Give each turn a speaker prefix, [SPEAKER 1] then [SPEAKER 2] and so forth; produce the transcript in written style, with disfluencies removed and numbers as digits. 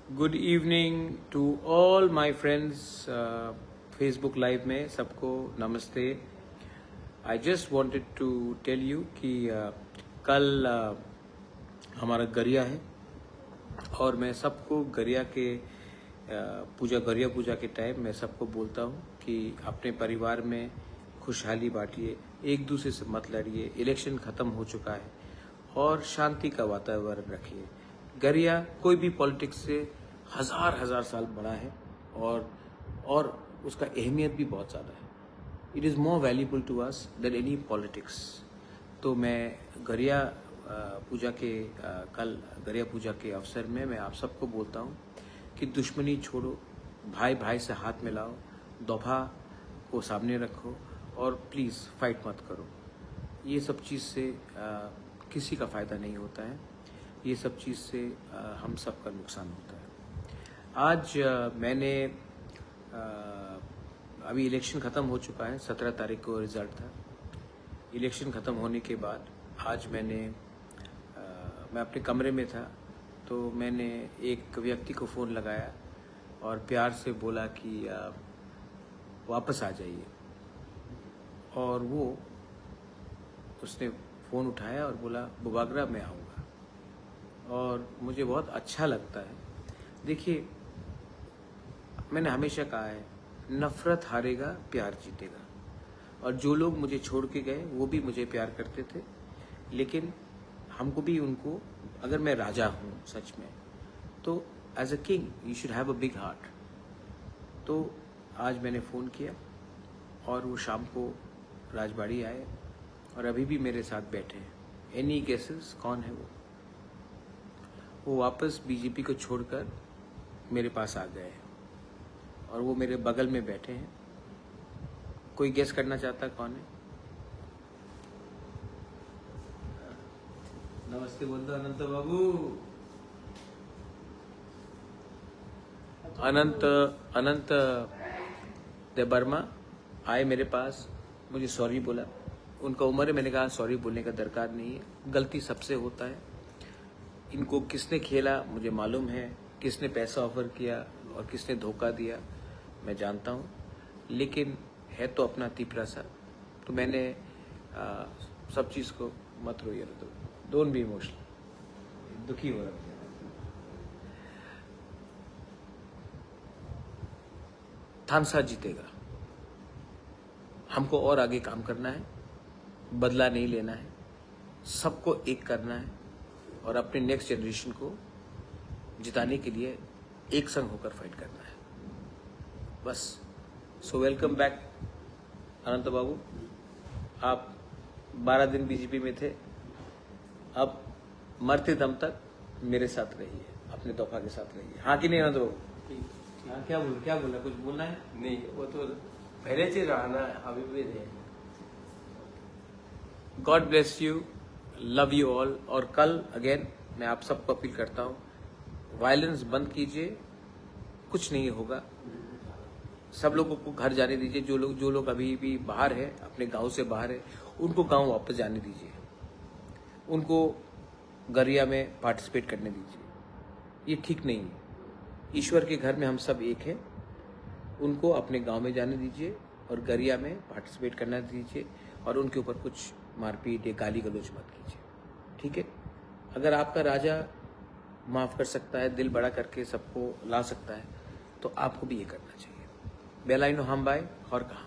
[SPEAKER 1] Good evening to all my friends. Facebook live में सबको नमस्ते। I just wanted to tell you कि कल हमारा गरिया है और मैं सबको गरिया के गरिया पूजा के टाइम मैं सबको बोलता हूँ कि अपने परिवार में खुशहाली बांटिए, एक दूसरे से मत लड़िए। इलेक्शन खत्म हो चुका है और शांति का वातावरण रखिए। गरिया कोई भी पॉलिटिक्स से हजार साल बड़ा है और उसका अहमियत भी बहुत ज़्यादा है। It is more valuable to us than any politics. तो मैं गरिया पूजा के कल गरिया पूजा के अवसर में मैं आप सबको बोलता हूँ कि दुश्मनी छोड़ो, भाई भाई से हाथ मिलाओ, दोफा को सामने रखो और प्लीज़ फाइट मत करो। ये सब चीज़ से किसी का फ़ायदा नहीं होता है। ये सब चीज़ से हम सब का नुकसान होता है। आज मैंने अभी इलेक्शन ख़त्म हो चुका है, 17 तारीख को रिज़ल्ट था। इलेक्शन ख़त्म होने के बाद आज मैं अपने कमरे में था तो मैंने एक व्यक्ति को फ़ोन लगाया और प्यार से बोला कि वापस आ जाइए। और उसने फ़ोन उठाया और बोला बुबागरा मैं आऊँगा। और मुझे बहुत अच्छा लगता है। देखिए, मैंने हमेशा कहा है नफ़रत हारेगा, प्यार जीतेगा। और जो लोग मुझे छोड़ के गए वो भी मुझे प्यार करते थे, लेकिन हमको भी उनको, अगर मैं राजा हूँ सच में, तो as a king you should have a big heart. तो आज मैंने फ़ोन किया और वो शाम को राजबाड़ी आए और अभी भी मेरे साथ बैठे हैं। एनी गेसेस कौन है वो वापस बीजेपी को छोड़कर मेरे पास आ गए हैं और वो मेरे बगल में बैठे हैं। कोई गेस करना चाहता कौन है? नमस्ते बोल दो अनंत बाबू। अनंत देवर्मा आए मेरे पास, मुझे सॉरी बोला। उनका उम्र है, मैंने कहा सॉरी बोलने का दरकार नहीं है, गलती सबसे होता है। इनको किसने खेला मुझे मालूम है, किसने पैसा ऑफर किया और किसने धोखा दिया मैं जानता हूँ, लेकिन है तो अपना तीपरा सा। तो मैंने सब चीज़ को मत रोइए, डोंट बी इमोशनल, दुखी हो रहा है। थानसा जीतेगा। हमको और आगे काम करना है, बदला नहीं लेना है, सबको एक करना है और अपने नेक्स्ट जनरेशन को जिताने के लिए एक संग होकर फाइट करना है, बस। सो वेलकम बैक अनंत बाबू। आप 12 दिन बीजेपी में थे, अब मरते दम तक मेरे साथ रहिए, अपने तोहफा के साथ रहिए। हाँ कि नहीं अनंत बाबू? हाँ, क्या बोलना, कुछ बोलना है?
[SPEAKER 2] नहीं, वो तो पहले से रहना, अभी भी नहीं।
[SPEAKER 1] God bless you, love you all. और कल अगेन मैं आप सबको अपील करता हूँ, वायलेंस बंद कीजिए, कुछ नहीं होगा। सब लोगों को घर जाने दीजिए। जो लोग अभी भी बाहर है, अपने गांव से बाहर है, उनको गांव वापस जाने दीजिए। उनको गरिया में पार्टिसिपेट करने दीजिए। ये ठीक नहीं है। ईश्वर के घर में हम सब एक हैं। उनको अपने गांव में जाने दीजिए और गरिया में पार्टिसिपेट करना दीजिए और उनके ऊपर कुछ मारपीट या गाली गलौज मत कीजिए, ठीक है? अगर आपका राजा माफ़ कर सकता है, दिल बड़ा करके सबको ला सकता है, तो आपको भी ये करना चाहिए। बेलाइनो हम बाय और कहा।